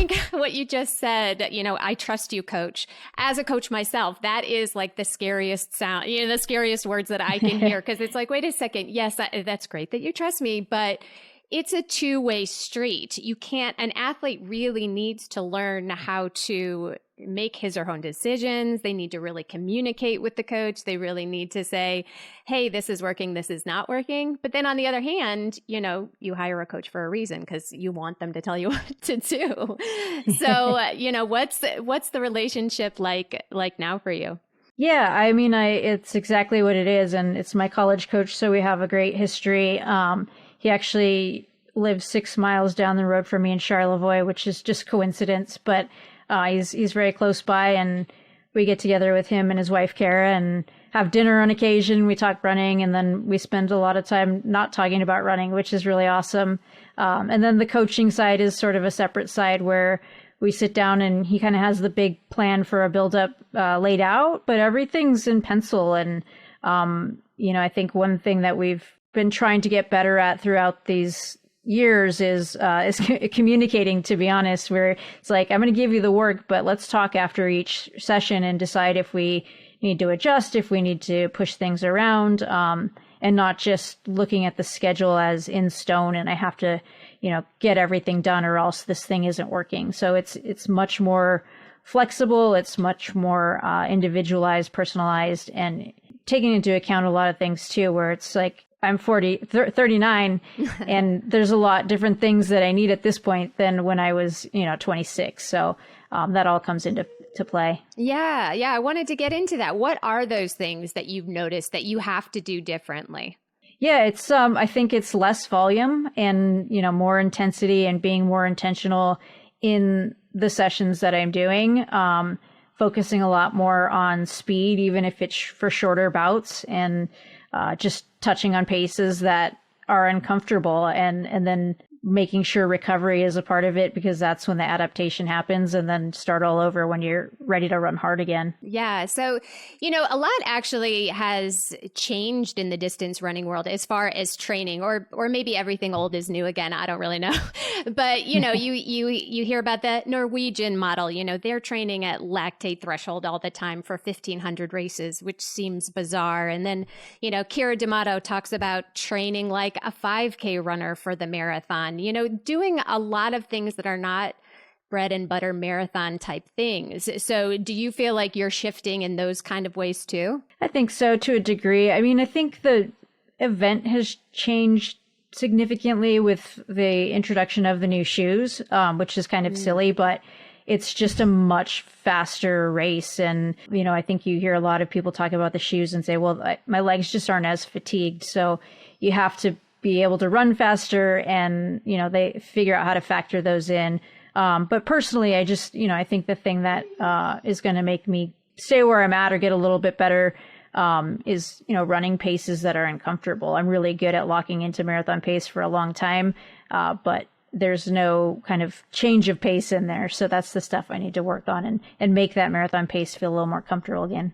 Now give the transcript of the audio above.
think what you just said, I trust you, coach. As a coach myself, that is like the scariest sound, the scariest words that I can hear, because it's like, wait a second. Yes, that's great that you trust me, but it's a two-way street. An athlete really needs to learn how to make his or her own decisions. They need to really communicate with the coach. They really need to say, hey, this is working, this is not working. But then on the other hand, you hire a coach for a reason, because you want them to tell you what to do. So, what's the relationship like now for you? Yeah, I mean, it's exactly what it is. And it's my college coach, so we have a great history. He actually lives 6 miles down the road from me in Charlevoix, which is just coincidence, but he's very close by, and we get together with him and his wife, Kara, and have dinner on occasion. We talk running, and then we spend a lot of time not talking about running, which is really awesome. And then the coaching side is sort of a separate side where we sit down and he kind of has the big plan for a build-up laid out, but everything's in pencil. And, I think one thing that we've been trying to get better at throughout these years is communicating, to be honest, where it's like, I'm going to give you the work, but let's talk after each session and decide if we need to adjust, if we need to push things around, and not just looking at the schedule as in stone and I have to, get everything done or else this thing isn't working. So it's much more flexible. It's much more individualized, personalized, and taking into account a lot of things too, where it's like, I'm 39 and there's a lot different things that I need at this point than when I was, 26. So that all comes into play. Yeah. I wanted to get into that. What are those things that you've noticed that you have to do differently? Yeah, it's I think it's less volume and, more intensity and being more intentional in the sessions that I'm doing. Focusing a lot more on speed, even if it's for shorter bouts, and just touching on paces that are uncomfortable, and then making sure recovery is a part of it, because that's when the adaptation happens, and then start all over when you're ready to run hard again. Yeah. So, a lot actually has changed in the distance running world as far as training, or maybe everything old is new again. I don't really know. But, you hear about the Norwegian model, they're training at lactate threshold all the time for 1,500 races, which seems bizarre. And then, Kira D'Amato talks about training like a 5K runner for the marathon. Doing a lot of things that are not bread and butter marathon type things. So do you feel like you're shifting in those kind of ways too? I think so, to a degree. I mean, I think the event has changed significantly with the introduction of the new shoes, which is kind of silly, but it's just a much faster race. And, I think you hear a lot of people talk about the shoes and say, well, my legs just aren't as fatigued. So you have to be able to run faster, and, they figure out how to factor those in. But personally, I just, I think the thing that is going to make me stay where I'm at or get a little bit better is, running paces that are uncomfortable. I'm really good at locking into marathon pace for a long time, but there's no kind of change of pace in there. So that's the stuff I need to work on and make that marathon pace feel a little more comfortable again.